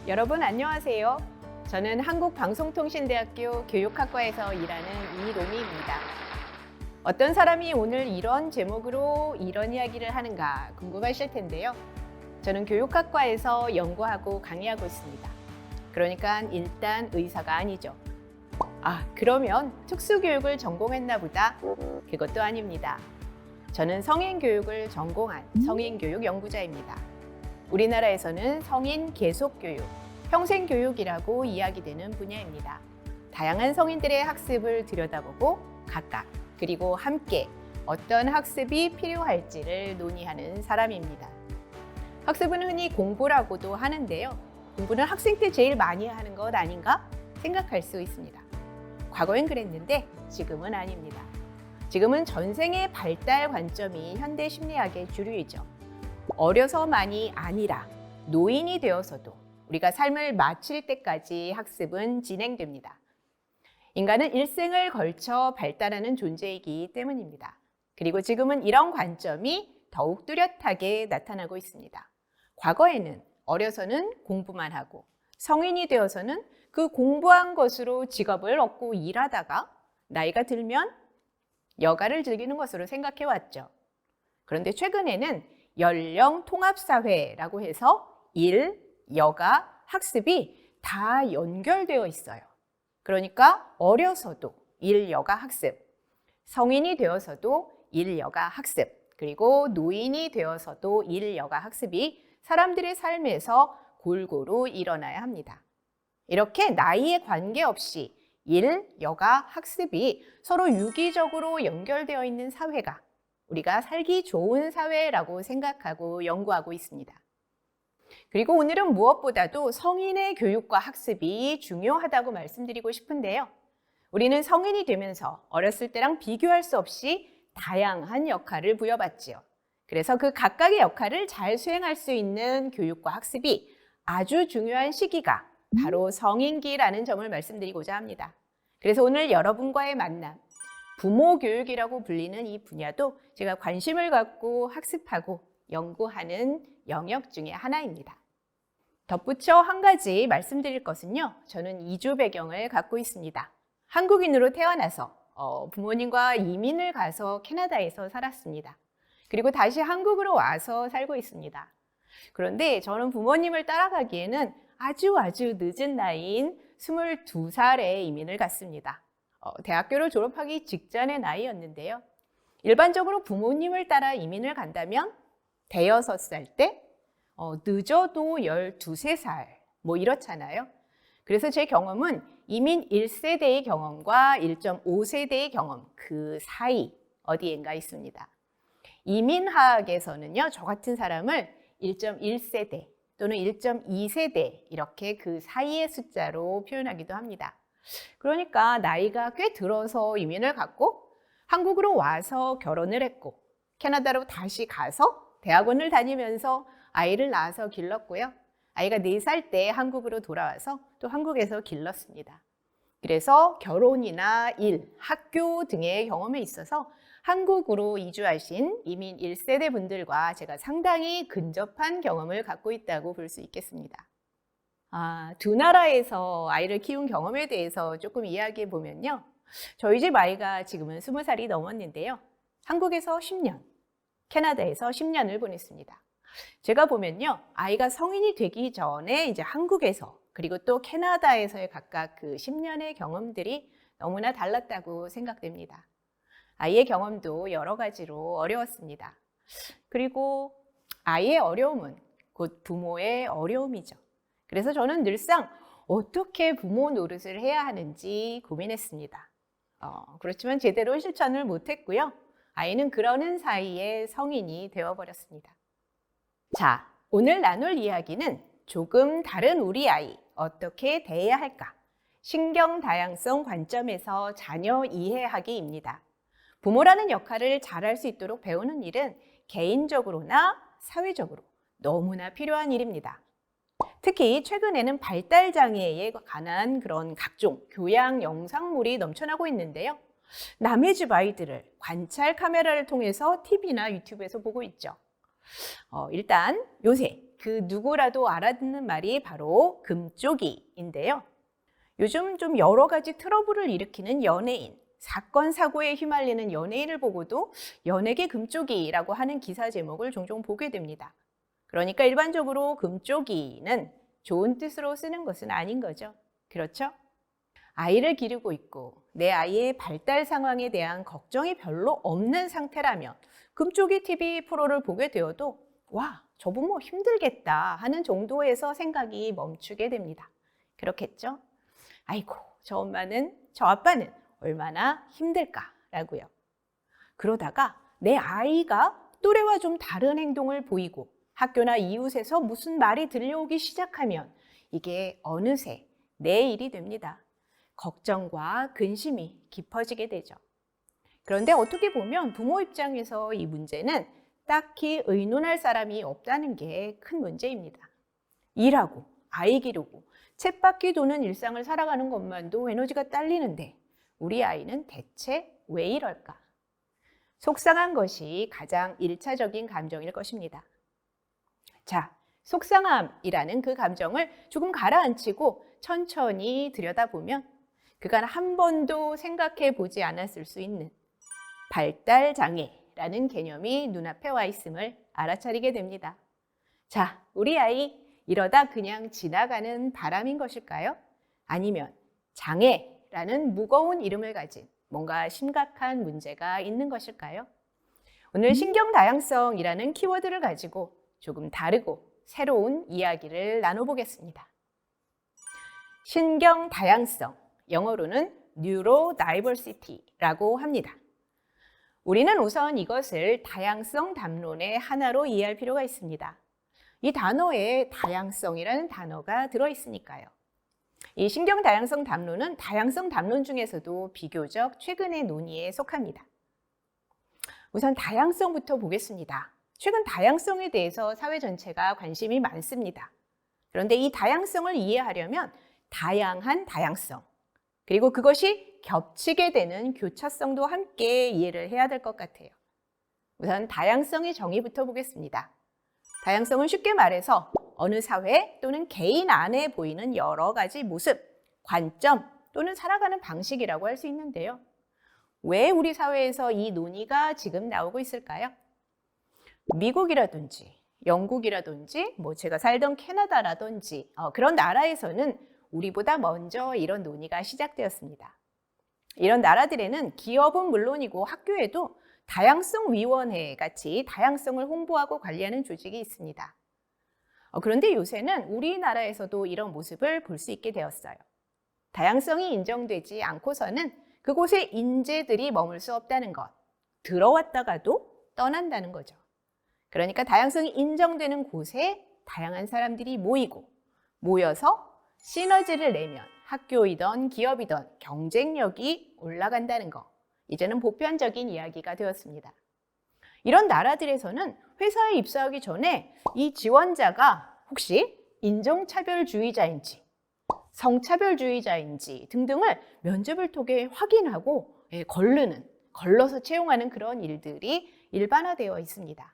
여러분 안녕하세요. 저는 한국방송통신대학교 교육학과에서 일하는 이로미입니다. 어떤 사람이 오늘 이런 제목으로 이런 이야기를 하는가 궁금하실 텐데요. 저는 교육학과에서 연구하고 강의하고 있습니다. 그러니까 일단 의사가 아니죠. 그러면 특수교육을 전공했나 보다? 그것도 아닙니다. 저는 성인교육을 전공한 성인교육 연구자입니다. 우리나라에서는 성인 계속교육, 평생교육이라고 이야기되는 분야입니다. 다양한 성인들의 학습을 들여다보고 각각 그리고 함께 어떤 학습이 필요할지를 논의하는 사람입니다. 학습은 흔히 공부라고도 하는데요. 공부는 학생 때 제일 많이 하는 것 아닌가 생각할 수 있습니다. 과거엔 그랬는데 지금은 아닙니다. 지금은 전생의 발달 관점이 현대 심리학의 주류이죠. 어려서만이 아니라 노인이 되어서도 우리가 삶을 마칠 때까지 학습은 진행됩니다. 인간은 일생을 걸쳐 발달하는 존재이기 때문입니다. 그리고 지금은 이런 관점이 더욱 뚜렷하게 나타나고 있습니다. 과거에는 어려서는 공부만 하고 성인이 되어서는 그 공부한 것으로 직업을 얻고 일하다가 나이가 들면 여가를 즐기는 것으로 생각해 왔죠. 그런데 최근에는 연령 통합사회라고 해서 일, 여가, 학습이 다 연결되어 있어요. 그러니까 어려서도 일, 여가, 학습, 성인이 되어서도 일, 여가, 학습, 그리고 노인이 되어서도 일, 여가, 학습이 사람들의 삶에서 골고루 일어나야 합니다. 이렇게 나이에 관계없이 일, 여가, 학습이 서로 유기적으로 연결되어 있는 사회가 우리가 살기 좋은 사회라고 생각하고 연구하고 있습니다. 그리고 오늘은 무엇보다도 성인의 교육과 학습이 중요하다고 말씀드리고 싶은데요. 우리는 성인이 되면서 어렸을 때랑 비교할 수 없이 다양한 역할을 부여받지요. 그래서 그 각각의 역할을 잘 수행할 수 있는 교육과 학습이 아주 중요한 시기가 바로 성인기라는 점을 말씀드리고자 합니다. 그래서 오늘 여러분과의 만남, 부모 교육이라고 불리는 이 분야도 제가 관심을 갖고 학습하고 연구하는 영역 중에 하나입니다. 덧붙여 한 가지 말씀드릴 것은요. 저는 이주 배경을 갖고 있습니다. 한국인으로 태어나서 부모님과 이민을 가서 캐나다에서 살았습니다. 그리고 다시 한국으로 와서 살고 있습니다. 그런데 저는 부모님을 따라가기에는 아주 늦은 나이인 22살에 이민을 갔습니다. 대학교를 졸업하기 직전의 나이였는데요. 일반적으로 부모님을 따라 이민을 간다면 대여섯 살 때, 늦어도 12~13살 뭐 이렇잖아요. 그래서 제 경험은 이민 1세대의 경험과 1.5세대의 경험 그 사이 어디엔가 있습니다. 이민학에서는요, 저 같은 사람을 1.1세대 또는 1.2세대 이렇게 그 사이의 숫자로 표현하기도 합니다. 그러니까 나이가 꽤 들어서 이민을 갔고 한국으로 와서 결혼을 했고 캐나다로 다시 가서 대학원을 다니면서 아이를 낳아서 길렀고요. 아이가 4살 때 한국으로 돌아와서 또 한국에서 길렀습니다. 그래서 결혼이나 일, 학교 등의 경험에 있어서 한국으로 이주하신 이민 1세대 분들과 제가 상당히 근접한 경험을 갖고 있다고 볼 수 있겠습니다. 두 나라에서 아이를 키운 경험에 대해서 조금 이야기해 보면요. 저희 집 아이가 지금은 20살이 넘었는데요. 한국에서 10년, 캐나다에서 10년을 보냈습니다. 제가 보면요. 아이가 성인이 되기 전에 이제 한국에서 그리고 또 캐나다에서의 각각 그 10년의 경험들이 너무나 달랐다고 생각됩니다. 아이의 경험도 여러 가지로 어려웠습니다. 그리고 아이의 어려움은 곧 부모의 어려움이죠. 그래서 저는 늘상 어떻게 부모 노릇을 해야 하는지 고민했습니다. 그렇지만 제대로 실천을 못했고요. 아이는 그러는 사이에 성인이 되어버렸습니다. 자, 오늘 나눌 이야기는 조금 다른 우리 아이 어떻게 대해야 할까? 신경 다양성 관점에서 자녀 이해하기입니다. 부모라는 역할을 잘할 수 있도록 배우는 일은 개인적으로나 사회적으로 너무나 필요한 일입니다. 특히 최근에는 발달장애에 관한 그런 각종 교양 영상물이 넘쳐나고 있는데요. 남의 집 아이들을 관찰 카메라를 통해서 TV나 유튜브에서 보고 있죠. 일단 요새 그 누구라도 알아듣는 말이 바로 금쪽이인데요. 요즘 좀 여러 가지 트러블을 일으키는 연예인, 사건, 사고에 휘말리는 연예인을 보고도 연예계 금쪽이라고 하는 기사 제목을 종종 보게 됩니다. 그러니까 일반적으로 금쪽이는 좋은 뜻으로 쓰는 것은 아닌 거죠. 그렇죠? 아이를 기르고 있고 내 아이의 발달 상황에 대한 걱정이 별로 없는 상태라면 금쪽이 TV 프로를 보게 되어도 와, 저 부모 힘들겠다 하는 정도에서 생각이 멈추게 됩니다. 그렇겠죠? 아이고, 저 엄마는, 저 아빠는 얼마나 힘들까라고요. 그러다가 내 아이가 또래와 좀 다른 행동을 보이고 학교나 이웃에서 무슨 말이 들려오기 시작하면 이게 어느새 내 일이 됩니다. 걱정과 근심이 깊어지게 되죠. 그런데 어떻게 보면 부모 입장에서 이 문제는 딱히 의논할 사람이 없다는 게 큰 문제입니다. 일하고 아이 기르고 쳇바퀴 도는 일상을 살아가는 것만도 에너지가 딸리는데 우리 아이는 대체 왜 이럴까? 속상한 것이 가장 1차적인 감정일 것입니다. 자, 속상함이라는 그 감정을 조금 가라앉히고 천천히 들여다보면 그간 한 번도 생각해 보지 않았을 수 있는 발달장애라는 개념이 눈앞에 와 있음을 알아차리게 됩니다. 자, 우리 아이 이러다 그냥 지나가는 바람인 것일까요? 아니면 장애라는 무거운 이름을 가진 뭔가 심각한 문제가 있는 것일까요? 오늘 신경다양성이라는 키워드를 가지고 조금 다르고 새로운 이야기를 나눠보겠습니다. 신경다양성, 영어로는 Neurodiversity라고 합니다. 우리는 우선 이것을 다양성 담론의 하나로 이해할 필요가 있습니다. 이 단어에 다양성이라는 단어가 들어있으니까요. 이 신경다양성 담론은 다양성 담론 중에서도 비교적 최근의 논의에 속합니다. 우선 다양성부터 보겠습니다. 최근 다양성에 대해서 사회 전체가 관심이 많습니다. 그런데 이 다양성을 이해하려면 다양한 다양성, 그리고 그것이 겹치게 되는 교차성도 함께 이해를 해야 될 것 같아요. 우선 다양성의 정의부터 보겠습니다. 다양성은 쉽게 말해서 어느 사회 또는 개인 안에 보이는 여러 가지 모습, 관점 또는 살아가는 방식이라고 할 수 있는데요. 왜 우리 사회에서 이 논의가 지금 나오고 있을까요? 미국이라든지 영국이라든지 제가 살던 캐나다라든지 그런 나라에서는 우리보다 먼저 이런 논의가 시작되었습니다. 이런 나라들에는 기업은 물론이고 학교에도 다양성위원회 같이 다양성을 홍보하고 관리하는 조직이 있습니다. 그런데 요새는 우리나라에서도 이런 모습을 볼 수 있게 되었어요. 다양성이 인정되지 않고서는 그곳에 인재들이 머물 수 없다는 것, 들어왔다가도 떠난다는 거죠. 그러니까 다양성이 인정되는 곳에 다양한 사람들이 모여서 시너지를 내면 학교이든 기업이든 경쟁력이 올라간다는 거, 이제는 보편적인 이야기가 되었습니다. 이런 나라들에서는 회사에 입사하기 전에 이 지원자가 혹시 인종차별주의자인지 성차별주의자인지 등등을 면접을 통해 확인하고 걸러서 채용하는 그런 일들이 일반화되어 있습니다.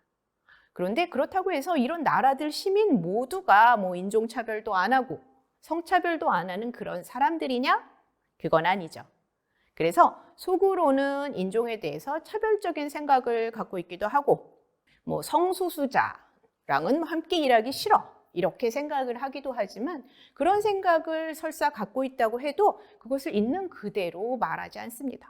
그런데 그렇다고 해서 이런 나라들 시민 모두가 인종차별도 안 하고 성차별도 안 하는 그런 사람들이냐? 그건 아니죠. 그래서 속으로는 인종에 대해서 차별적인 생각을 갖고 있기도 하고 성소수자랑은 함께 일하기 싫어 이렇게 생각을 하기도 하지만 그런 생각을 설사 갖고 있다고 해도 그것을 있는 그대로 말하지 않습니다.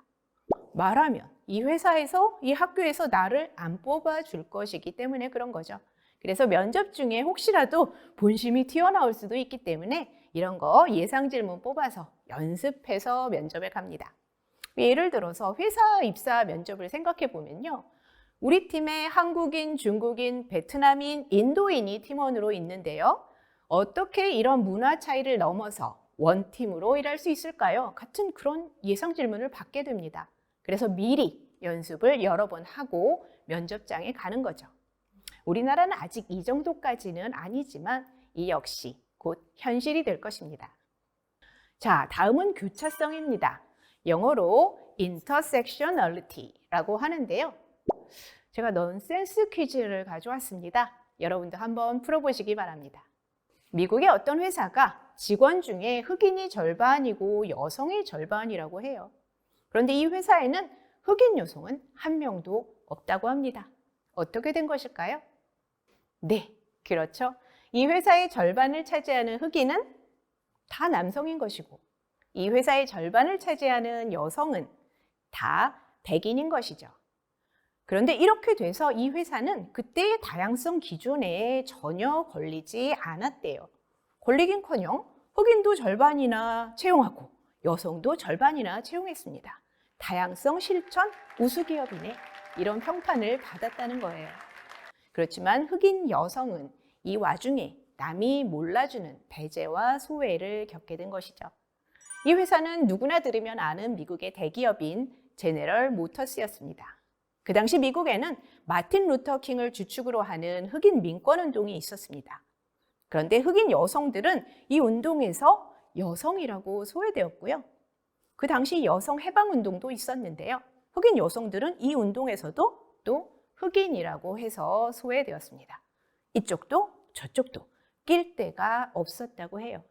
말하면 이 회사에서 이 학교에서 나를 안 뽑아줄 것이기 때문에 그런 거죠. 그래서 면접 중에 혹시라도 본심이 튀어나올 수도 있기 때문에 이런 거 예상 질문 뽑아서 연습해서 면접에 갑니다. 예를 들어서 회사 입사 면접을 생각해 보면요. 우리 팀에 한국인, 중국인, 베트남인, 인도인이 팀원으로 있는데요. 어떻게 이런 문화 차이를 넘어서 원팀으로 일할 수 있을까요? 같은 그런 예상 질문을 받게 됩니다. 그래서 미리 연습을 여러 번 하고 면접장에 가는 거죠. 우리나라는 아직 이 정도까지는 아니지만 이 역시 곧 현실이 될 것입니다. 자, 다음은 교차성입니다. 영어로 intersectionality라고 하는데요. 제가 넌센스 퀴즈를 가져왔습니다. 여러분도 한번 풀어보시기 바랍니다. 미국의 어떤 회사가 직원 중에 흑인이 절반이고 여성이 절반이라고 해요. 그런데 이 회사에는 흑인 여성은 한 명도 없다고 합니다. 어떻게 된 것일까요? 네, 그렇죠. 이 회사의 절반을 차지하는 흑인은 다 남성인 것이고 이 회사의 절반을 차지하는 여성은 다 백인인 것이죠. 그런데 이렇게 돼서 이 회사는 그때의 다양성 기준에 전혀 걸리지 않았대요. 걸리긴커녕 흑인도 절반이나 채용하고 여성도 절반이나 채용했습니다. 다양성 실천 우수기업이네, 이런 평판을 받았다는 거예요. 그렇지만 흑인 여성은 이 와중에 남이 몰라주는 배제와 소외를 겪게 된 것이죠. 이 회사는 누구나 들으면 아는 미국의 대기업인 제네럴 모터스였습니다. 그 당시 미국에는 마틴 루터 킹을 주축으로 하는 흑인 민권운동이 있었습니다. 그런데 흑인 여성들은 이 운동에서 여성이라고 소외되었고요. 그 당시 여성 해방운동도 있었는데요. 흑인 여성들은 이 운동에서도 또 흑인이라고 해서 소외되었습니다. 이쪽도 저쪽도 낄 데가 없었다고 해요.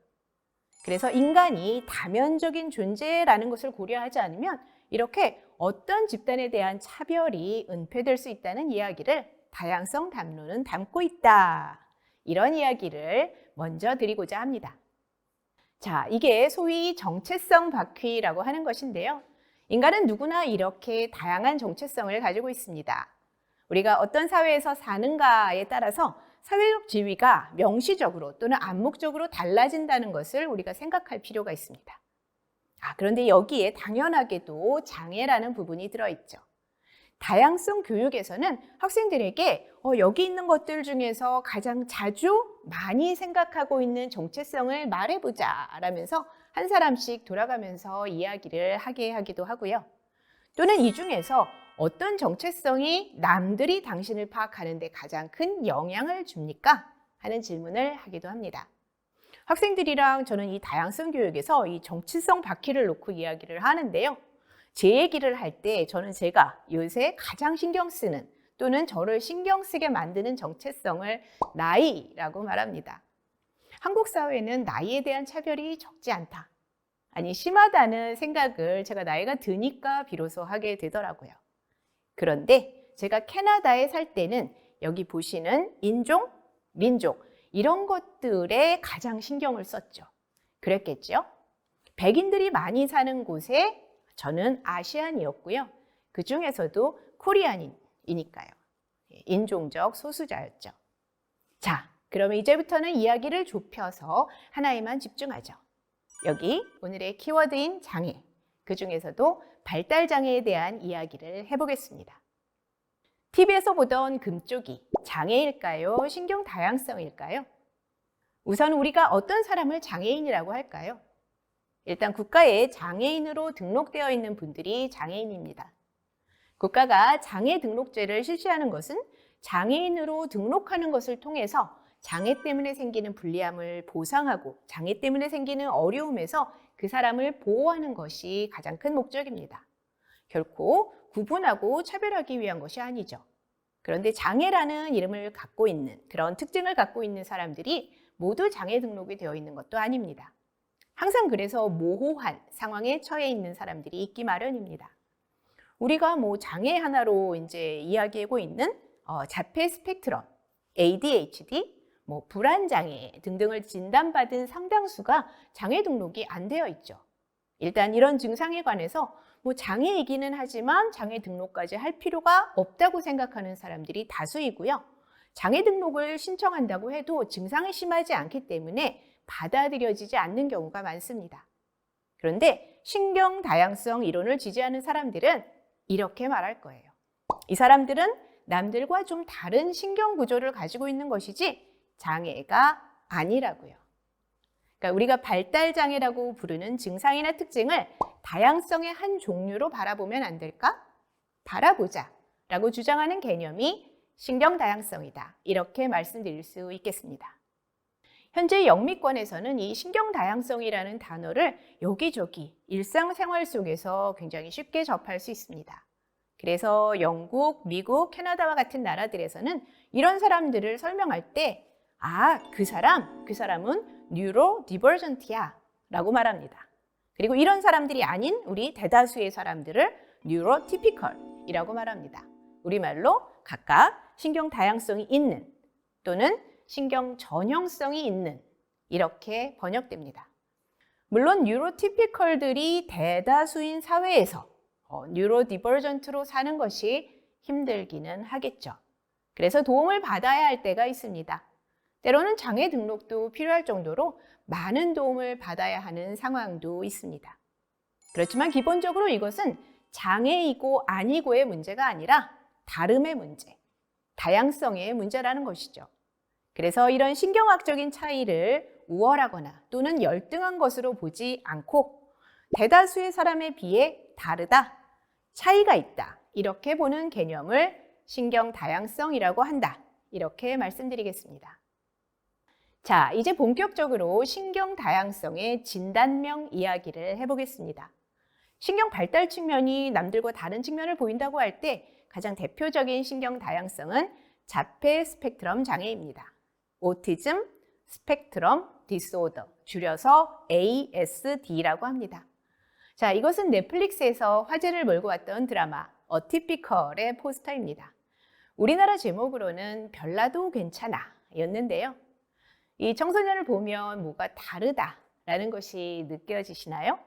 그래서 인간이 다면적인 존재라는 것을 고려하지 않으면 이렇게 어떤 집단에 대한 차별이 은폐될 수 있다는 이야기를 다양성 담론은 담고 있다. 이런 이야기를 먼저 드리고자 합니다. 자, 이게 소위 정체성 바퀴라고 하는 것인데요. 인간은 누구나 이렇게 다양한 정체성을 가지고 있습니다. 우리가 어떤 사회에서 사는가에 따라서 사회적 지위가 명시적으로 또는 암묵적으로 달라진다는 것을 우리가 생각할 필요가 있습니다. 그런데 여기에 당연하게도 장애라는 부분이 들어있죠. 다양성 교육에서는 학생들에게 여기 있는 것들 중에서 가장 자주 많이 생각하고 있는 정체성을 말해보자 라면서 한 사람씩 돌아가면서 이야기를 하게 하기도 하고요. 또는 이 중에서 어떤 정체성이 남들이 당신을 파악하는 데 가장 큰 영향을 줍니까? 하는 질문을 하기도 합니다. 학생들이랑 저는 이 다양성 교육에서 이 정체성 바퀴를 놓고 이야기를 하는데요. 제 얘기를 할 때 저는 제가 요새 가장 신경 쓰는 또는 저를 신경 쓰게 만드는 정체성을 나이라고 말합니다. 한국 사회는 나이에 대한 차별이 적지 않다. 아니, 심하다는 생각을 제가 나이가 드니까 비로소 하게 되더라고요. 그런데 제가 캐나다에 살 때는 여기 보시는 인종, 민족 이런 것들에 가장 신경을 썼죠. 그랬겠죠? 백인들이 많이 사는 곳에 저는 아시안이었고요. 그 중에서도 코리안이니까요. 인종적 소수자였죠. 자, 그러면 이제부터는 이야기를 좁혀서 하나에만 집중하죠. 여기 오늘의 키워드인 장애, 그 중에서도 발달장애에 대한 이야기를 해보겠습니다. TV에서 보던 금쪽이 장애일까요? 신경다양성일까요? 우선 우리가 어떤 사람을 장애인이라고 할까요? 일단 국가에 장애인으로 등록되어 있는 분들이 장애인입니다. 국가가 장애 등록제를 실시하는 것은 장애인으로 등록하는 것을 통해서 장애 때문에 생기는 불리함을 보상하고 장애 때문에 생기는 어려움에서 그 사람을 보호하는 것이 가장 큰 목적입니다. 결코 구분하고 차별하기 위한 것이 아니죠. 그런데 장애라는 이름을 갖고 있는 그런 특징을 갖고 있는 사람들이 모두 장애 등록이 되어 있는 것도 아닙니다. 항상 그래서 모호한 상황에 처해 있는 사람들이 있기 마련입니다. 우리가 장애 하나로 이제 이야기하고 있는 자폐 스펙트럼, ADHD, 불안장애 등등을 진단받은 상당수가 장애 등록이 안 되어 있죠. 일단 이런 증상에 관해서 장애이기는 하지만 장애 등록까지 할 필요가 없다고 생각하는 사람들이 다수이고요. 장애 등록을 신청한다고 해도 증상이 심하지 않기 때문에 받아들여지지 않는 경우가 많습니다. 그런데 신경 다양성 이론을 지지하는 사람들은 이렇게 말할 거예요. 이 사람들은 남들과 좀 다른 신경 구조를 가지고 있는 것이지 장애가 아니라고요. 그러니까 우리가 발달장애라고 부르는 증상이나 특징을 다양성의 한 종류로 바라보면 안 될까? 바라보자 라고 주장하는 개념이 신경다양성이다. 이렇게 말씀드릴 수 있겠습니다. 현재 영미권에서는 이 신경다양성이라는 단어를 여기저기 일상생활 속에서 굉장히 쉽게 접할 수 있습니다. 그래서 영국, 미국, 캐나다와 같은 나라들에서는 이런 사람들을 설명할 때 그 사람은 뉴로디버전트야 라고 말합니다. 그리고 이런 사람들이 아닌 우리 대다수의 사람들을 뉴로티피컬이라고 말합니다. 우리말로 각각 신경 다양성이 있는 또는 신경 전형성이 있는 이렇게 번역됩니다. 물론 뉴로티피컬들이 대다수인 사회에서 뉴로디버전트로 사는 것이 힘들기는 하겠죠. 그래서 도움을 받아야 할 때가 있습니다. 때로는 장애 등록도 필요할 정도로 많은 도움을 받아야 하는 상황도 있습니다. 그렇지만 기본적으로 이것은 장애이고 아니고의 문제가 아니라 다름의 문제, 다양성의 문제라는 것이죠. 그래서 이런 신경학적인 차이를 우월하거나 또는 열등한 것으로 보지 않고 대다수의 사람에 비해 다르다, 차이가 있다 이렇게 보는 개념을 신경 다양성이라고 한다. 이렇게 말씀드리겠습니다. 자, 이제 본격적으로 신경 다양성의 진단명 이야기를 해보겠습니다. 신경 발달 측면이 남들과 다른 측면을 보인다고 할 때 가장 대표적인 신경 다양성은 자폐 스펙트럼 장애입니다. 오티즘 스펙트럼 디스오더, 줄여서 ASD라고 합니다. 자, 이것은 넷플릭스에서 화제를 몰고 왔던 드라마 어티피컬의 포스터입니다. 우리나라 제목으로는 별나도 괜찮아 였는데요. 이 청소년을 보면 뭐가 다르다라는 것이 느껴지시나요?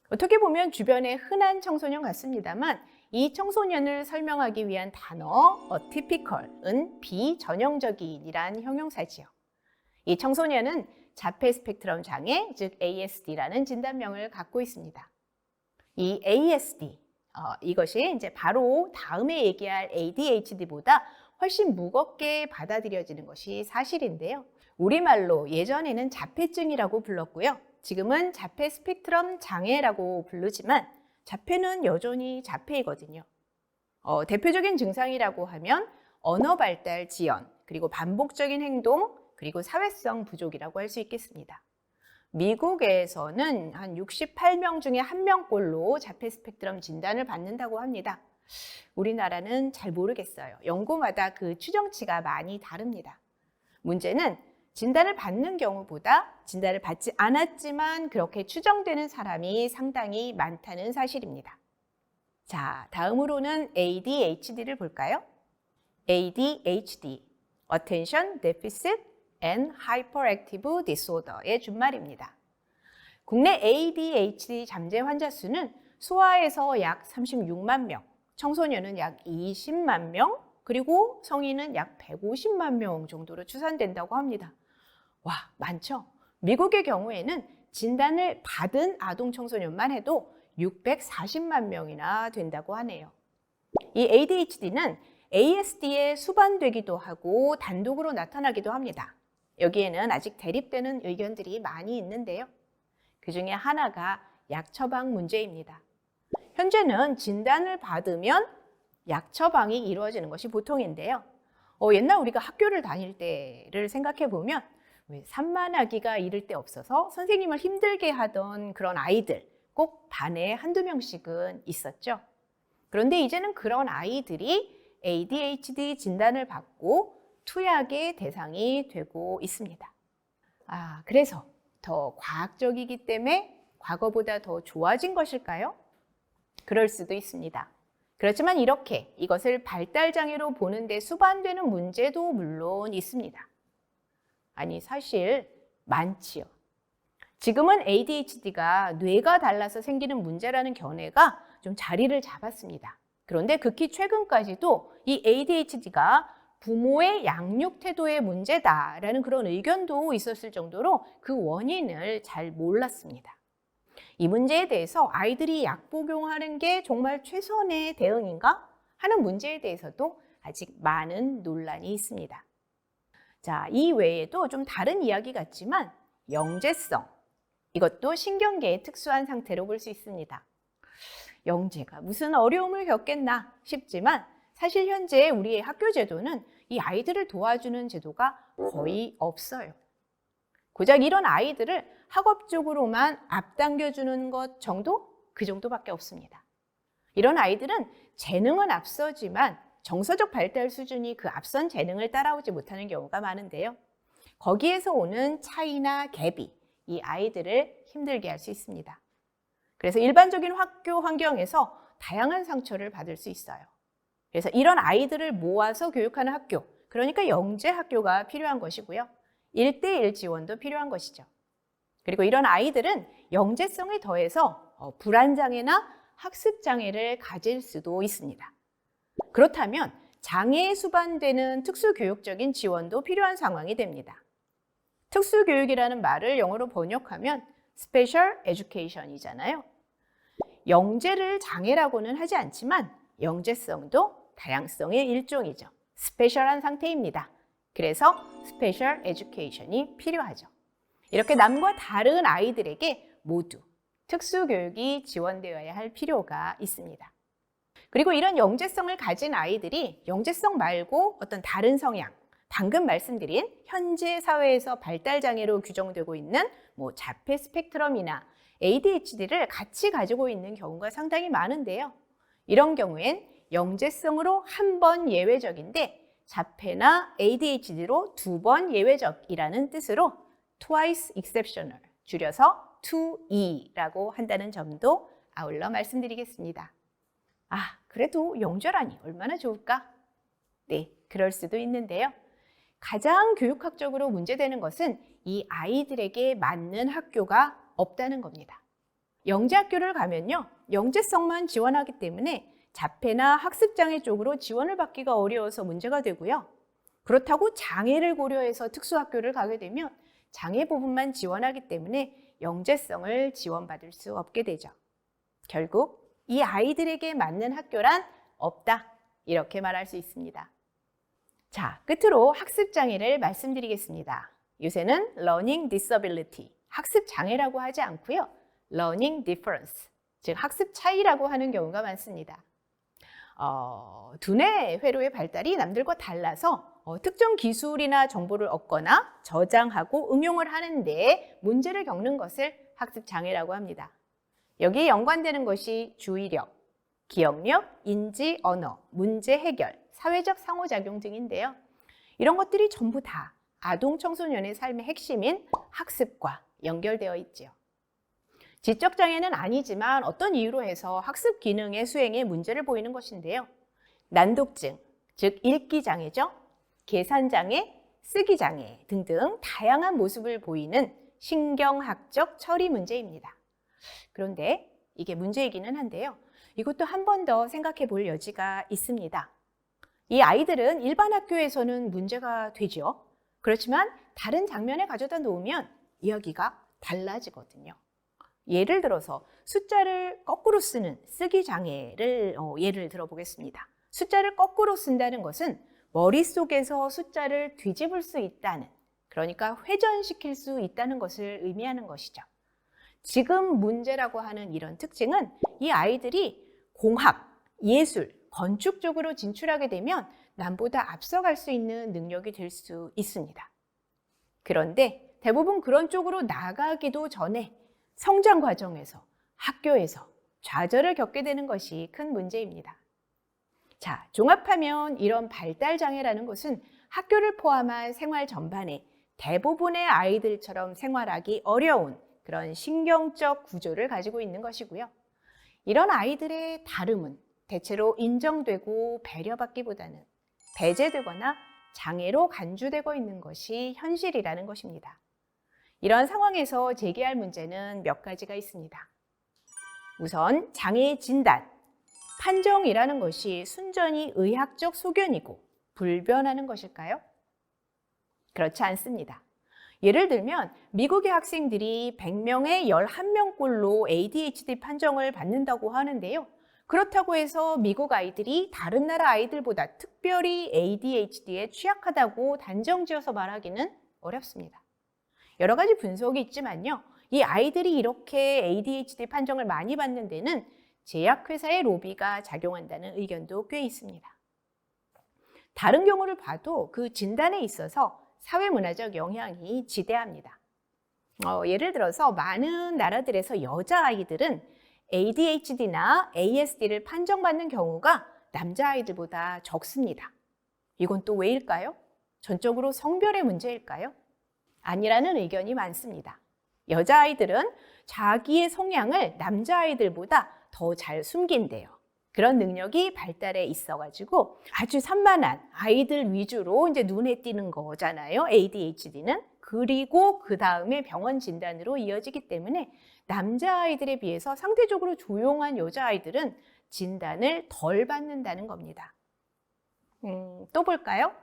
어떻게 보면 주변에 흔한 청소년 같습니다만 이 청소년을 설명하기 위한 단어 atypical은 비전형적인이란 형용사지요. 이 청소년은 자폐 스펙트럼 장애, 즉 ASD라는 진단명을 갖고 있습니다. 이 ASD, 이것이 이제 바로 다음에 얘기할 ADHD보다 훨씬 무겁게 받아들여지는 것이 사실인데요. 우리말로 예전에는 자폐증이라고 불렀고요. 지금은 자폐 스펙트럼 장애라고 부르지만 자폐는 여전히 자폐이거든요. 대표적인 증상이라고 하면 언어 발달 지연, 그리고 반복적인 행동, 그리고 사회성 부족이라고 할 수 있겠습니다. 미국에서는 한 68명 중에 1명꼴로 자폐 스펙트럼 진단을 받는다고 합니다. 우리나라는 잘 모르겠어요. 연구마다 그 추정치가 많이 다릅니다. 문제는 진단을 받는 경우보다 진단을 받지 않았지만 그렇게 추정되는 사람이 상당히 많다는 사실입니다. 자, 다음으로는 ADHD를 볼까요? ADHD, Attention Deficit and Hyperactive Disorder의 준말입니다. 국내 ADHD 잠재 환자 수는 소아에서 약 36만 명, 청소년은 약 20만 명, 그리고 성인은 약 150만 명 정도로 추산된다고 합니다. 와, 많죠? 미국의 경우에는 진단을 받은 아동 청소년만 해도 640만 명이나 된다고 하네요. 이 ADHD는 ASD에 수반되기도 하고 단독으로 나타나기도 합니다. 여기에는 아직 대립되는 의견들이 많이 있는데요. 그 중에 하나가 약 처방 문제입니다. 현재는 진단을 받으면 약 처방이 이루어지는 것이 보통인데요. 옛날 우리가 학교를 다닐 때를 생각해 보면 산만하기가 이를 데 없어서 선생님을 힘들게 하던 그런 아이들 꼭 반에 한두 명씩은 있었죠. 그런데 이제는 그런 아이들이 ADHD 진단을 받고 투약의 대상이 되고 있습니다. 그래서 더 과학적이기 때문에 과거보다 더 좋아진 것일까요? 그럴 수도 있습니다. 그렇지만 이렇게 이것을 발달장애로 보는데 수반되는 문제도 물론 있습니다. 아니, 사실 많지요. 지금은 ADHD가 뇌가 달라서 생기는 문제라는 견해가 좀 자리를 잡았습니다. 그런데 극히 최근까지도 이 ADHD가 부모의 양육 태도의 문제다라는 그런 의견도 있었을 정도로 그 원인을 잘 몰랐습니다. 이 문제에 대해서 아이들이 약 복용하는 게 정말 최선의 대응인가 하는 문제에 대해서도 아직 많은 논란이 있습니다. 자, 이 외에도 좀 다른 이야기 같지만 영재성, 이것도 신경계의 특수한 상태로 볼 수 있습니다. 영재가 무슨 어려움을 겪겠나 싶지만 사실 현재 우리의 학교 제도는 이 아이들을 도와주는 제도가 거의 없어요. 고작 이런 아이들을 학업적으로만 앞당겨주는 것 정도? 그 정도밖에 없습니다. 이런 아이들은 재능은 앞서지만 정서적 발달 수준이 그 앞선 재능을 따라오지 못하는 경우가 많은데요. 거기에서 오는 차이나 갭이 이 아이들을 힘들게 할 수 있습니다. 그래서 일반적인 학교 환경에서 다양한 상처를 받을 수 있어요. 그래서 이런 아이들을 모아서 교육하는 학교, 그러니까 영재 학교가 필요한 것이고요. 1:1 지원도 필요한 것이죠. 그리고 이런 아이들은 영재성에 더해서 불안장애나 학습장애를 가질 수도 있습니다. 그렇다면 장애에 수반되는 특수교육적인 지원도 필요한 상황이 됩니다. 특수교육이라는 말을 영어로 번역하면 Special Education이잖아요. 영재를 장애라고는 하지 않지만 영재성도 다양성의 일종이죠. 스페셜한 상태입니다. 그래서 Special Education이 필요하죠. 이렇게 남과 다른 아이들에게 모두 특수교육이 지원되어야 할 필요가 있습니다. 그리고 이런 영재성을 가진 아이들이 영재성 말고 어떤 다른 성향, 방금 말씀드린 현재 사회에서 발달장애로 규정되고 있는 자폐 스펙트럼이나 ADHD를 같이 가지고 있는 경우가 상당히 많은데요. 이런 경우엔 영재성으로 한 번 예외적인데 자폐나 ADHD로 2번 예외적이라는 뜻으로 twice exceptional, 줄여서 2E라고 한다는 점도 아울러 말씀드리겠습니다. 그래도 영재라니 얼마나 좋을까? 네, 그럴 수도 있는데요. 가장 교육학적으로 문제되는 것은 이 아이들에게 맞는 학교가 없다는 겁니다. 영재학교를 가면요, 영재성만 지원하기 때문에 자폐나 학습장애 쪽으로 지원을 받기가 어려워서 문제가 되고요. 그렇다고 장애를 고려해서 특수학교를 가게 되면 장애 부분만 지원하기 때문에 영재성을 지원받을 수 없게 되죠. 결국 이 아이들에게 맞는 학교란 없다, 이렇게 말할 수 있습니다. 자, 끝으로 학습장애를 말씀드리겠습니다. 요새는 learning disability, 학습장애라고 하지 않고요. learning difference, 즉 학습 차이라고 하는 경우가 많습니다. 두뇌 회로의 발달이 남들과 달라서 특정 기술이나 정보를 얻거나 저장하고 응용을 하는데 문제를 겪는 것을 학습장애라고 합니다. 여기에 연관되는 것이 주의력, 기억력, 인지, 언어, 문제 해결, 사회적 상호작용 등인데요. 이런 것들이 전부 다 아동 청소년의 삶의 핵심인 학습과 연결되어 있지요. 지적장애는 아니지만 어떤 이유로 해서 학습 기능의 수행에 문제를 보이는 것인데요. 난독증, 즉 읽기장애죠. 계산장애, 쓰기장애 등등 다양한 모습을 보이는 신경학적 처리 문제입니다. 그런데 이게 문제이기는 한데요. 이것도 한 번 더 생각해 볼 여지가 있습니다. 이 아이들은 일반 학교에서는 문제가 되죠. 그렇지만 다른 장면에 가져다 놓으면 이야기가 달라지거든요. 예를 들어서 숫자를 거꾸로 쓰는 쓰기 장애를 예를 들어보겠습니다. 숫자를 거꾸로 쓴다는 것은 머릿속에서 숫자를 뒤집을 수 있다는, 그러니까 회전시킬 수 있다는 것을 의미하는 것이죠. 지금 문제라고 하는 이런 특징은 이 아이들이 공학, 예술, 건축 쪽으로 진출하게 되면 남보다 앞서갈 수 있는 능력이 될 수 있습니다. 그런데 대부분 그런 쪽으로 나가기도 전에 성장 과정에서, 학교에서 좌절을 겪게 되는 것이 큰 문제입니다. 자, 종합하면 이런 발달장애라는 것은 학교를 포함한 생활 전반에 대부분의 아이들처럼 생활하기 어려운 그런 신경적 구조를 가지고 있는 것이고요. 이런 아이들의 다름은 대체로 인정되고 배려받기보다는 배제되거나 장애로 간주되고 있는 것이 현실이라는 것입니다. 이런 상황에서 제기할 문제는 몇 가지가 있습니다. 우선 장애의 진단, 판정이라는 것이 순전히 의학적 소견이고 불변하는 것일까요? 그렇지 않습니다. 예를 들면 미국의 학생들이 100명에 11명꼴로 ADHD 판정을 받는다고 하는데요. 그렇다고 해서 미국 아이들이 다른 나라 아이들보다 특별히 ADHD에 취약하다고 단정지어서 말하기는 어렵습니다. 여러 가지 분석이 있지만요. 이 아이들이 이렇게 ADHD 판정을 많이 받는 데는 제약회사의 로비가 작용한다는 의견도 꽤 있습니다. 다른 경우를 봐도 그 진단에 있어서 사회문화적 영향이 지대합니다. 예를 들어서 많은 나라들에서 여자아이들은 ADHD나 ASD를 판정받는 경우가 남자아이들보다 적습니다. 이건 또 왜일까요? 전적으로 성별의 문제일까요? 아니라는 의견이 많습니다. 여자아이들은 자기의 성향을 남자아이들보다 더 잘 숨긴대요. 그런 능력이 발달해 있어가지고 아주 산만한 아이들 위주로 이제 눈에 띄는 거잖아요. ADHD는. 그리고 그 다음에 병원 진단으로 이어지기 때문에 남자아이들에 비해서 상대적으로 조용한 여자아이들은 진단을 덜 받는다는 겁니다. 또 볼까요?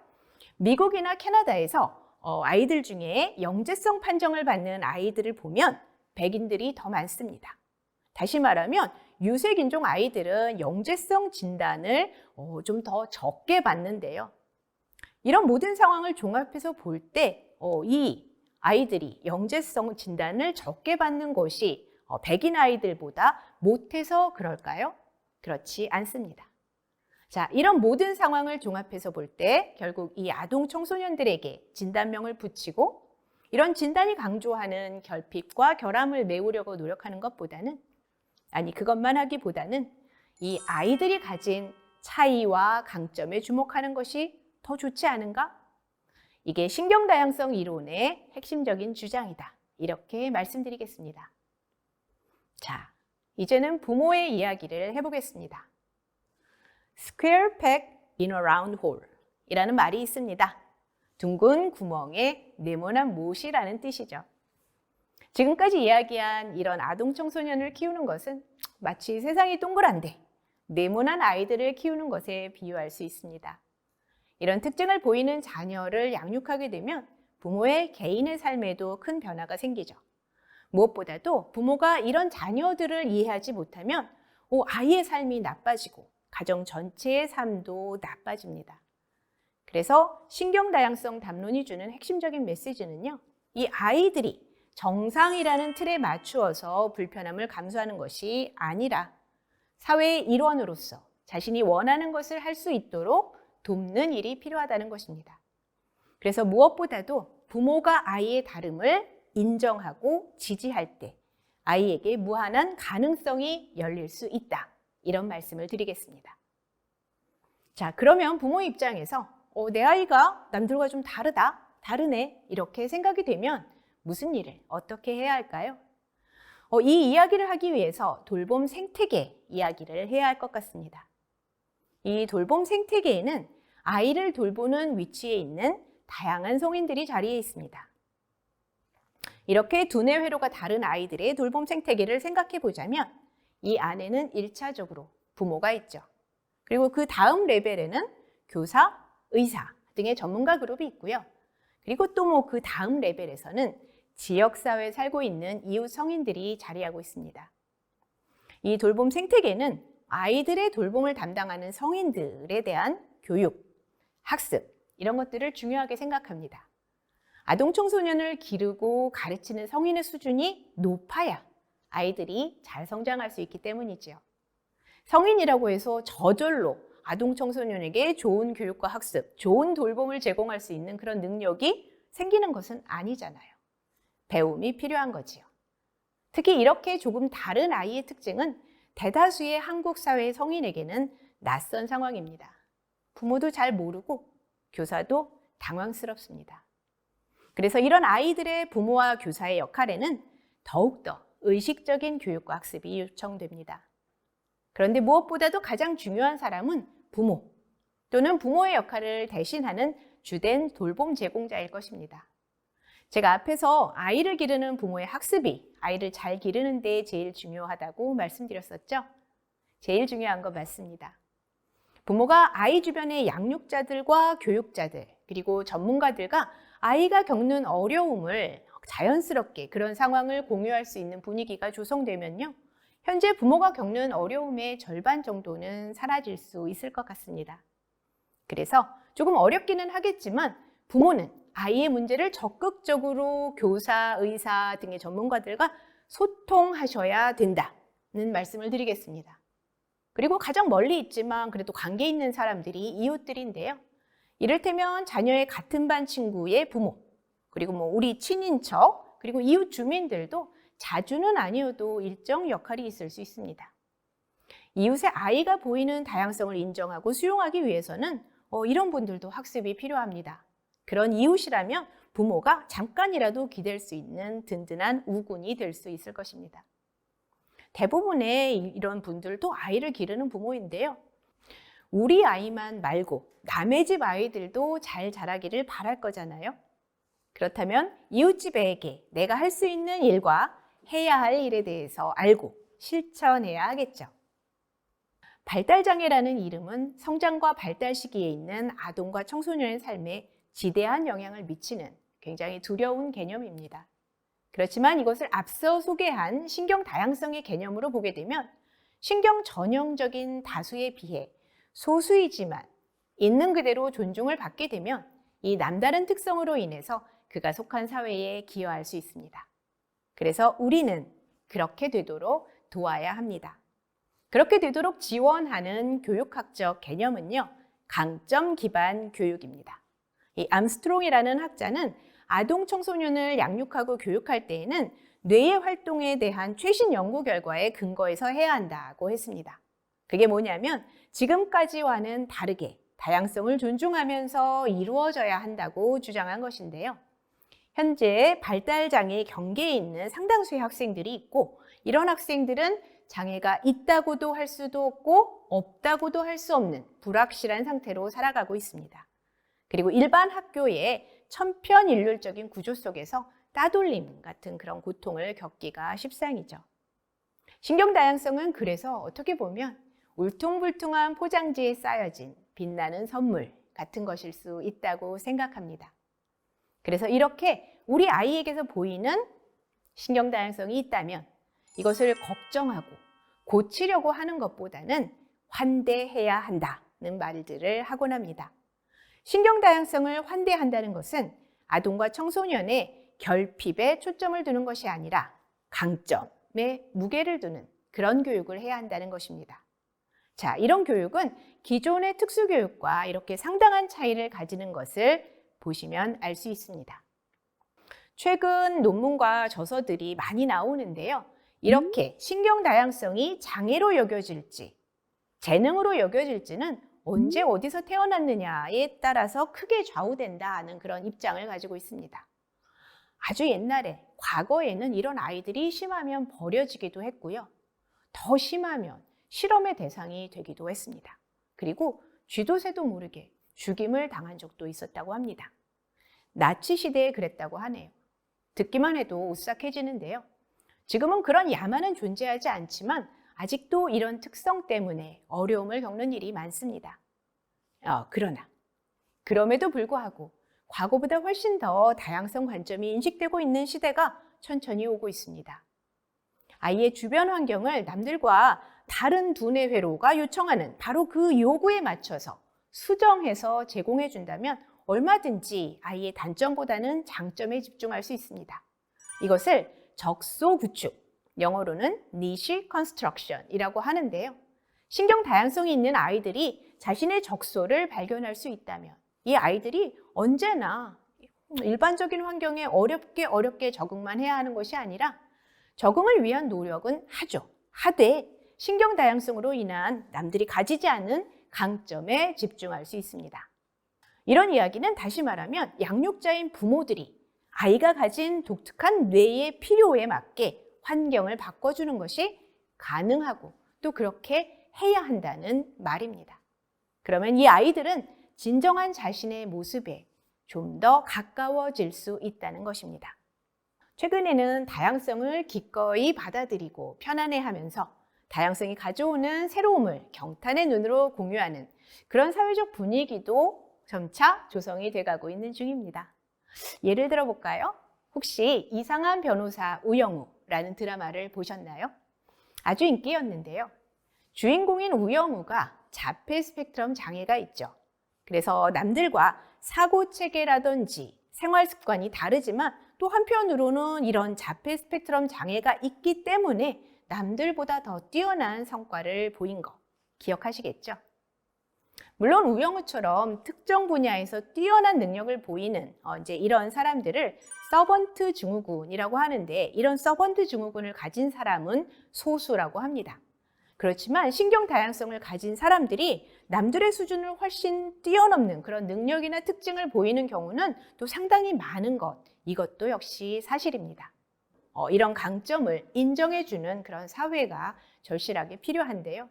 미국이나 캐나다에서 아이들 중에 영재성 판정을 받는 아이들을 보면 백인들이 더 많습니다. 다시 말하면 유색인종 아이들은 영재성 진단을 좀 더 적게 받는데요. 이런 모든 상황을 종합해서 볼 때 이 아이들이 영재성 진단을 적게 받는 것이 백인 아이들보다 못해서 그럴까요? 그렇지 않습니다. 자, 이런 모든 상황을 종합해서 볼 때 결국 이 아동 청소년들에게 진단명을 붙이고 이런 진단이 강조하는 결핍과 결함을 메우려고 노력하는 것보다는 그것만 하기보다는 이 아이들이 가진 차이와 강점에 주목하는 것이 더 좋지 않은가? 이게 신경다양성 이론의 핵심적인 주장이다. 이렇게 말씀드리겠습니다. 자, 이제는 부모의 이야기를 해보겠습니다. Square peg in a round hole 이라는 말이 있습니다. 둥근 구멍에 네모난 못이라는 뜻이죠. 지금까지 이야기한 이런 아동 청소년을 키우는 것은 마치 세상이 동그란데 네모난 아이들을 키우는 것에 비유할 수 있습니다. 이런 특징을 보이는 자녀를 양육하게 되면 부모의 개인의 삶에도 큰 변화가 생기죠. 무엇보다도 부모가 이런 자녀들을 이해하지 못하면 아이의 삶이 나빠지고 가정 전체의 삶도 나빠집니다. 그래서 신경다양성 담론이 주는 핵심적인 메시지는요. 이 아이들이 정상이라는 틀에 맞추어서 불편함을 감수하는 것이 아니라 사회의 일원으로서 자신이 원하는 것을 할 수 있도록 돕는 일이 필요하다는 것입니다. 그래서 무엇보다도 부모가 아이의 다름을 인정하고 지지할 때 아이에게 무한한 가능성이 열릴 수 있다. 이런 말씀을 드리겠습니다. 자, 그러면 부모 입장에서 내 아이가 남들과 좀 다르네 이렇게 생각이 되면 무슨 일을 어떻게 해야 할까요? 이 이야기를 하기 위해서 돌봄 생태계 이야기를 해야 할 것 같습니다. 이 돌봄 생태계에는 아이를 돌보는 위치에 있는 다양한 성인들이 자리해 있습니다. 이렇게 두뇌 회로가 다른 아이들의 돌봄 생태계를 생각해 보자면 이 안에는 1차적으로 부모가 있죠. 그리고 그 다음 레벨에는 교사, 의사 등의 전문가 그룹이 있고요. 그리고 또 그 다음 레벨에서는 지역사회에 살고 있는 이웃 성인들이 자리하고 있습니다. 이 돌봄 생태계는 아이들의 돌봄을 담당하는 성인들에 대한 교육, 학습 이런 것들을 중요하게 생각합니다. 아동 청소년을 기르고 가르치는 성인의 수준이 높아야 아이들이 잘 성장할 수 있기 때문이지요. 성인이라고 해서 저절로 아동 청소년에게 좋은 교육과 학습, 좋은 돌봄을 제공할 수 있는 그런 능력이 생기는 것은 아니잖아요. 배움이 필요한 거지요. 특히 이렇게 조금 다른 아이의 특징은 대다수의 한국 사회의 성인에게는 낯선 상황입니다. 부모도 잘 모르고 교사도 당황스럽습니다. 그래서 이런 아이들의 부모와 교사의 역할에는 더욱더 의식적인 교육과 학습이 요청됩니다. 그런데 무엇보다도 가장 중요한 사람은 부모 또는 부모의 역할을 대신하는 주된 돌봄 제공자일 것입니다. 제가 앞에서 아이를 기르는 부모의 학습이 아이를 잘 기르는 데 제일 중요하다고 말씀드렸었죠? 제일 중요한 거 맞습니다. 부모가 아이 주변의 양육자들과 교육자들 그리고 전문가들과 아이가 겪는 어려움을 자연스럽게 그런 상황을 공유할 수 있는 분위기가 조성되면요. 현재 부모가 겪는 어려움의 절반 정도는 사라질 수 있을 것 같습니다. 그래서 조금 어렵기는 하겠지만 부모는 아이의 문제를 적극적으로 교사, 의사 등의 전문가들과 소통하셔야 된다는 말씀을 드리겠습니다. 그리고 가장 멀리 있지만 그래도 관계 있는 사람들이 이웃들인데요. 이를테면 자녀의 같은 반 친구의 부모, 그리고 우리 친인척, 그리고 이웃 주민들도 자주는 아니어도 일정 역할이 있을 수 있습니다. 이웃의 아이가 보이는 다양성을 인정하고 수용하기 위해서는 이런 분들도 학습이 필요합니다. 그런 이웃이라면 부모가 잠깐이라도 기댈 수 있는 든든한 우군이 될 수 있을 것입니다. 대부분의 이런 분들도 아이를 기르는 부모인데요. 우리 아이만 말고 남의 집 아이들도 잘 자라기를 바랄 거잖아요. 그렇다면 이웃집 애에게 내가 할 수 있는 일과 해야 할 일에 대해서 알고 실천해야 하겠죠. 발달장애라는 이름은 성장과 발달 시기에 있는 아동과 청소년의 삶에 지대한 영향을 미치는 굉장히 두려운 개념입니다. 그렇지만 이것을 앞서 소개한 신경 다양성의 개념으로 보게 되면 신경 전형적인 다수에 비해 소수이지만 있는 그대로 존중을 받게 되면 이 남다른 특성으로 인해서 그가 속한 사회에 기여할 수 있습니다. 그래서 우리는 그렇게 되도록 도와야 합니다. 그렇게 되도록 지원하는 교육학적 개념은요, 강점 기반 교육입니다. 이 암스트롱이라는 학자는 아동 청소년을 양육하고 교육할 때에는 뇌의 활동에 대한 최신 연구 결과에 근거해서 해야 한다고 했습니다. 그게 뭐냐면 지금까지와는 다르게 다양성을 존중하면서 이루어져야 한다고 주장한 것인데요. 현재 발달장애 경계에 있는 상당수의 학생들이 있고 이런 학생들은 장애가 있다고도 할 수도 없고 없다고도 할 수 없는 불확실한 상태로 살아가고 있습니다. 그리고 일반 학교의 천편일률적인 구조 속에서 따돌림 같은 그런 고통을 겪기가 십상이죠. 신경다양성은 그래서 어떻게 보면 울퉁불퉁한 포장지에 쌓여진 빛나는 선물 같은 것일 수 있다고 생각합니다. 그래서 이렇게 우리 아이에게서 보이는 신경다양성이 있다면 이것을 걱정하고 고치려고 하는 것보다는 환대해야 한다는 말들을 하곤 합니다. 신경다양성을 환대한다는 것은 아동과 청소년의 결핍에 초점을 두는 것이 아니라 강점에 무게를 두는 그런 교육을 해야 한다는 것입니다. 자, 이런 교육은 기존의 특수교육과 이렇게 상당한 차이를 가지는 것을 보시면 알 수 있습니다. 최근 논문과 저서들이 많이 나오는데요. 이렇게 신경다양성이 장애로 여겨질지 재능으로 여겨질지는 언제 어디서 태어났느냐에 따라서 크게 좌우된다는 그런 입장을 가지고 있습니다. 아주 옛날에 과거에는 이런 아이들이 심하면 버려지기도 했고요. 더 심하면 실험의 대상이 되기도 했습니다. 그리고 쥐도 새도 모르게 죽임을 당한 적도 있었다고 합니다. 나치 시대에 그랬다고 하네요. 듣기만 해도 오싹해지는데요. 지금은 그런 야만은 존재하지 않지만 아직도 이런 특성 때문에 어려움을 겪는 일이 많습니다. 그러나 그럼에도 불구하고 과거보다 훨씬 더 다양성 관점이 인식되고 있는 시대가 천천히 오고 있습니다. 아이의 주변 환경을 남들과 다른 두뇌 회로가 요청하는 바로 그 요구에 맞춰서 수정해서 제공해 준다면 얼마든지 아이의 단점보다는 장점에 집중할 수 있습니다. 이것을 적소 구축, 영어로는 niche construction이라고 하는데요. 신경 다양성이 있는 아이들이 자신의 적소를 발견할 수 있다면 이 아이들이 언제나 일반적인 환경에 어렵게 적응만 해야 하는 것이 아니라 적응을 위한 노력은 하되 신경 다양성으로 인한 남들이 가지지 않은 강점에 집중할 수 있습니다. 이런 이야기는 다시 말하면 양육자인 부모들이 아이가 가진 독특한 뇌의 필요에 맞게 환경을 바꿔주는 것이 가능하고 또 그렇게 해야 한다는 말입니다. 그러면 이 아이들은 진정한 자신의 모습에 좀 더 가까워질 수 있다는 것입니다. 최근에는 다양성을 기꺼이 받아들이고 편안해하면서 다양성이 가져오는 새로움을 경탄의 눈으로 공유하는 그런 사회적 분위기도 점차 조성이 돼가고 있는 중입니다. 예를 들어 볼까요? 혹시 이상한 변호사 우영우라는 드라마를 보셨나요? 아주 인기였는데요. 주인공인 우영우가 자폐 스펙트럼 장애가 있죠. 그래서 남들과 사고 체계라든지 생활 습관이 다르지만 또 한편으로는 이런 자폐 스펙트럼 장애가 있기 때문에 남들보다 더 뛰어난 성과를 보인 거 기억하시겠죠? 물론 우영우처럼 특정 분야에서 뛰어난 능력을 보이는 이제 이런 사람들을 서번트 증후군이라고 하는데, 이런 서번트 증후군을 가진 사람은 소수라고 합니다. 그렇지만 신경 다양성을 가진 사람들이 남들의 수준을 훨씬 뛰어넘는 그런 능력이나 특징을 보이는 경우는 또 상당히 많은 것, 이것도 역시 사실입니다. 이런 강점을 인정해주는 그런 사회가 절실하게 필요한데요.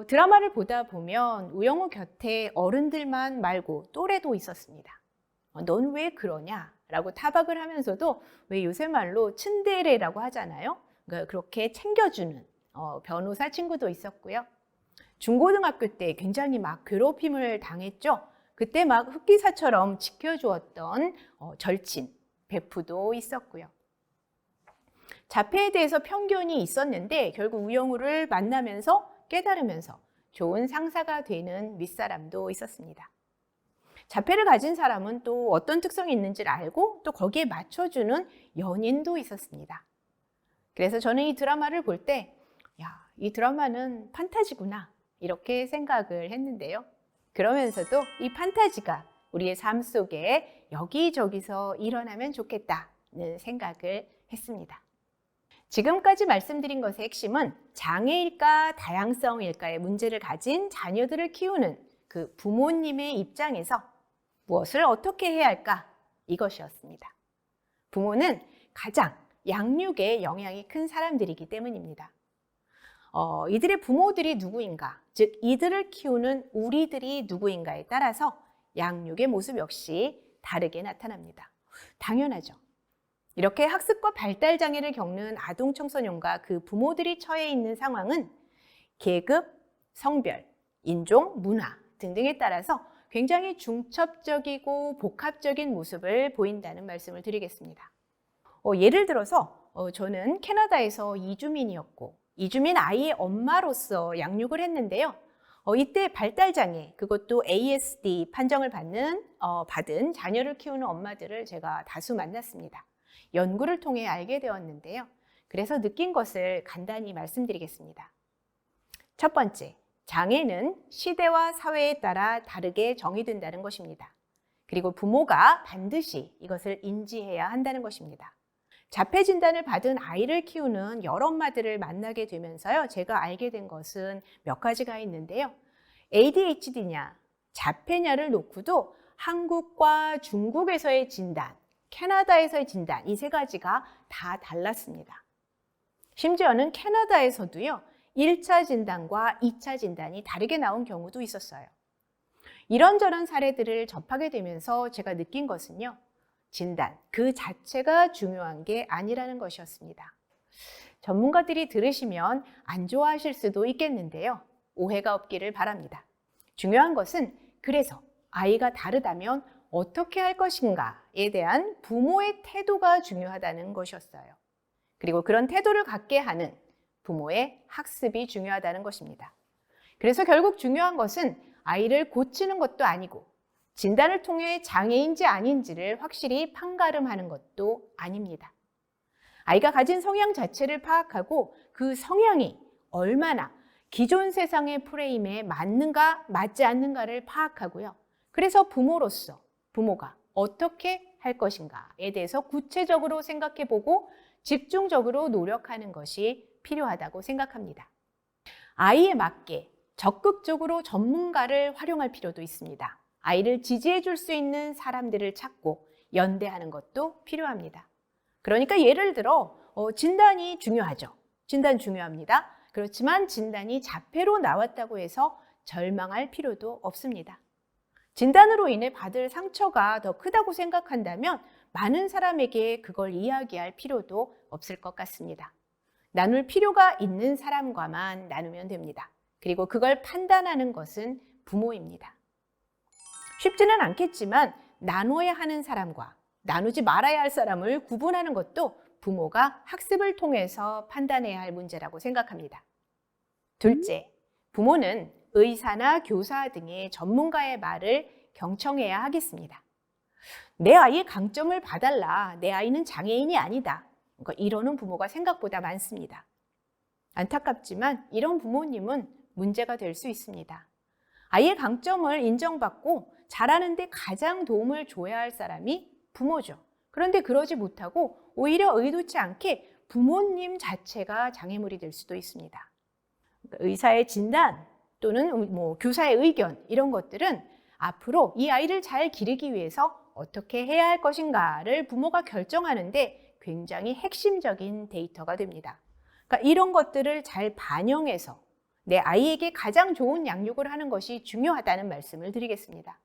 드라마를 보다 보면 우영우 곁에 어른들만 말고 또래도 있었습니다. 넌 왜 그러냐? 라고 타박을 하면서도 왜 요새 말로 츤데레라고 하잖아요. 그러니까 그렇게 챙겨주는 변호사 친구도 있었고요. 중고등학교 때 굉장히 막 괴롭힘을 당했죠. 그때 막 흑기사처럼 지켜주었던 절친, 베프도 있었고요. 자폐에 대해서 편견이 있었는데 결국 우영우를 만나면서 깨달으면서 좋은 상사가 되는 윗사람도 있었습니다. 자폐를 가진 사람은 또 어떤 특성이 있는지를 알고 또 거기에 맞춰주는 연인도 있었습니다. 그래서 저는 이 드라마를 볼 때, 이 드라마는 판타지구나 이렇게 생각을 했는데요. 그러면서도 이 판타지가 우리의 삶 속에 여기저기서 일어나면 좋겠다는 생각을 했습니다. 지금까지 말씀드린 것의 핵심은 장애일까 다양성일까의 문제를 가진 자녀들을 키우는 그 부모님의 입장에서 무엇을 어떻게 해야 할까? 이것이었습니다. 부모는 가장 양육에 영향이 큰 사람들이기 때문입니다. 이들의 부모들이 누구인가, 즉 이들을 키우는 우리들이 누구인가에 따라서 양육의 모습 역시 다르게 나타납니다. 당연하죠. 이렇게 학습과 발달 장애를 겪는 아동 청소년과 그 부모들이 처해 있는 상황은 계급, 성별, 인종, 문화 등등에 따라서 굉장히 중첩적이고 복합적인 모습을 보인다는 말씀을 드리겠습니다. 예를 들어서 저는 캐나다에서 이주민이었고 이주민 아이의 엄마로서 양육을 했는데요. 이때 발달장애, 그것도 ASD 판정을 받은 자녀를 키우는 엄마들을 제가 다수 만났습니다. 연구를 통해 알게 되었는데요. 그래서 느낀 것을 간단히 말씀드리겠습니다. 첫 번째, 장애는 시대와 사회에 따라 다르게 정의된다는 것입니다. 그리고 부모가 반드시 이것을 인지해야 한다는 것입니다. 자폐 진단을 받은 아이를 키우는 여러 엄마들을 만나게 되면서요, 제가 알게 된 것은 몇 가지가 있는데요. ADHD냐, 자폐냐를 놓고도 한국과 중국에서의 진단, 캐나다에서의 진단, 이 세 가지가 다 달랐습니다. 심지어는 캐나다에서도요, 1차 진단과 2차 진단이 다르게 나온 경우도 있었어요. 이런저런 사례들을 접하게 되면서 제가 느낀 것은요, 진단, 그 자체가 중요한 게 아니라는 것이었습니다. 전문가들이 들으시면 안 좋아하실 수도 있겠는데요. 오해가 없기를 바랍니다. 중요한 것은 그래서 아이가 다르다면 어떻게 할 것인가에 대한 부모의 태도가 중요하다는 것이었어요. 그리고 그런 태도를 갖게 하는 부모의 학습이 중요하다는 것입니다. 그래서 결국 중요한 것은 아이를 고치는 것도 아니고 진단을 통해 장애인지 아닌지를 확실히 판가름하는 것도 아닙니다. 아이가 가진 성향 자체를 파악하고 그 성향이 얼마나 기존 세상의 프레임에 맞는가 맞지 않는가를 파악하고요. 그래서 부모가 어떻게 할 것인가에 대해서 구체적으로 생각해보고 집중적으로 노력하는 것이 필요하다고 생각합니다. 아이에 맞게 적극적으로 전문가를 활용할 필요도 있습니다. 아이를 지지해 줄 수 있는 사람들을 찾고 연대하는 것도 필요합니다. 그러니까 예를 들어 진단이 중요하죠. 진단 중요합니다. 그렇지만 진단이 자폐로 나왔다고 해서 절망할 필요도 없습니다. 진단으로 인해 받을 상처가 더 크다고 생각한다면 많은 사람에게 그걸 이야기할 필요도 없을 것 같습니다. 나눌 필요가 있는 사람과만 나누면 됩니다. 그리고 그걸 판단하는 것은 부모입니다. 쉽지는 않겠지만 나눠야 하는 사람과 나누지 말아야 할 사람을 구분하는 것도 부모가 학습을 통해서 판단해야 할 문제라고 생각합니다. 둘째, 부모는 의사나 교사 등의 전문가의 말을 경청해야 하겠습니다. 내 아이의 강점을 봐달라. 내 아이는 장애인이 아니다. 그러니까 이러는 부모가 생각보다 많습니다. 안타깝지만 이런 부모님은 문제가 될 수 있습니다. 아이의 강점을 인정받고 자라는데 가장 도움을 줘야 할 사람이 부모죠. 그런데 그러지 못하고 오히려 의도치 않게 부모님 자체가 장애물이 될 수도 있습니다. 의사의 진단 또는 교사의 의견 이런 것들은 앞으로 이 아이를 잘 기르기 위해서 어떻게 해야 할 것인가를 부모가 결정하는데 굉장히 핵심적인 데이터가 됩니다. 그러니까 이런 것들을 잘 반영해서 내 아이에게 가장 좋은 양육을 하는 것이 중요하다는 말씀을 드리겠습니다.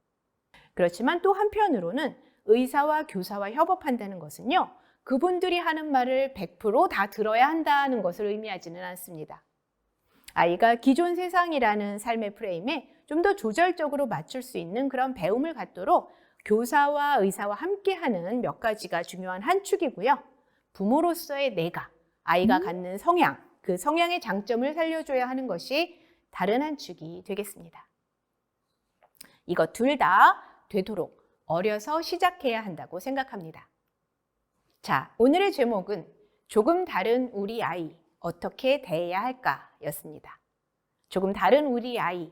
그렇지만 또 한편으로는 의사와 교사와 협업한다는 것은요, 그분들이 하는 말을 100% 들어야 한다는 것을 의미하지는 않습니다. 아이가 기존 세상이라는 삶의 프레임에 좀 더 조절적으로 맞출 수 있는 그런 배움을 갖도록 교사와 의사와 함께하는 몇 가지가 중요한 한 축이고요. 부모로서의 내가, 아이가 갖는 성향, 그 성향의 장점을 살려줘야 하는 것이 다른 한 축이 되겠습니다. 이것 둘 다 되도록 어려서 시작해야 한다고 생각합니다. 자, 오늘의 제목은 조금 다른 우리 아이, 어떻게 대해야 할까? 였습니다. 조금 다른 우리 아이,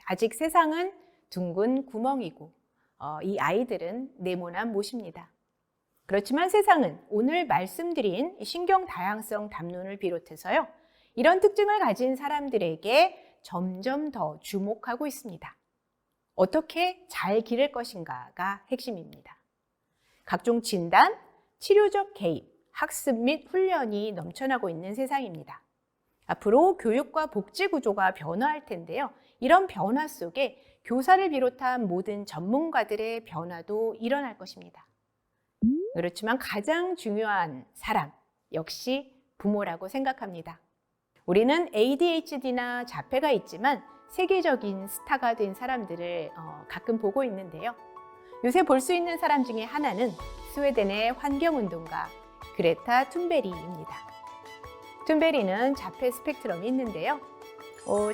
아직 세상은 둥근 구멍이고 이 아이들은 네모난 못입니다. 그렇지만 세상은 오늘 말씀드린 신경 다양성 담론을 비롯해서요, 이런 특징을 가진 사람들에게 점점 더 주목하고 있습니다. 어떻게 잘 기를 것인가가 핵심입니다. 각종 진단, 치료적 개입, 학습 및 훈련이 넘쳐나고 있는 세상입니다. 앞으로 교육과 복지 구조가 변화할 텐데요. 이런 변화 속에 교사를 비롯한 모든 전문가들의 변화도 일어날 것입니다. 그렇지만 가장 중요한 사람 역시 부모라고 생각합니다. 우리는 ADHD나 자폐가 있지만 세계적인 스타가 된 사람들을 가끔 보고 있는데요. 요새 볼 수 있는 사람 중에 하나는 스웨덴의 환경운동가 그레타 툰베리입니다. 툰베리는 자폐 스펙트럼이 있는데요.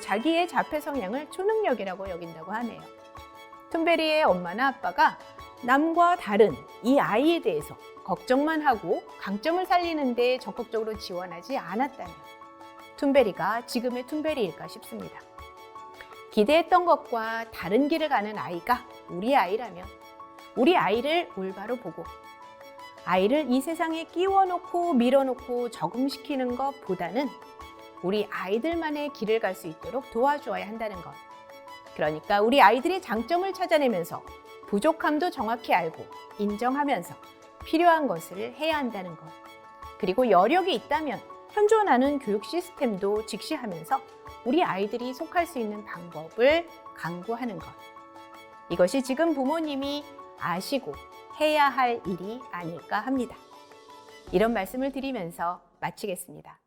자기의 자폐 성향을 초능력이라고 여긴다고 하네요. 툰베리의 엄마나 아빠가 남과 다른 이 아이에 대해서 걱정만 하고 강점을 살리는 데 적극적으로 지원하지 않았다면 툰베리가 지금의 툰베리일까 싶습니다. 기대했던 것과 다른 길을 가는 아이가 우리 아이라면 우리 아이를 올바로 보고 아이를 이 세상에 끼워놓고 밀어놓고 적응시키는 것보다는 우리 아이들만의 길을 갈 수 있도록 도와주어야 한다는 것. 그러니까 우리 아이들의 장점을 찾아내면서 부족함도 정확히 알고 인정하면서 필요한 것을 해야 한다는 것. 그리고 여력이 있다면 현존하는 교육 시스템도 직시하면서 우리 아이들이 속할 수 있는 방법을 강구하는 것. 이것이 지금 부모님이 아시고 해야 할 일이 아닐까 합니다. 이런 말씀을 드리면서 마치겠습니다.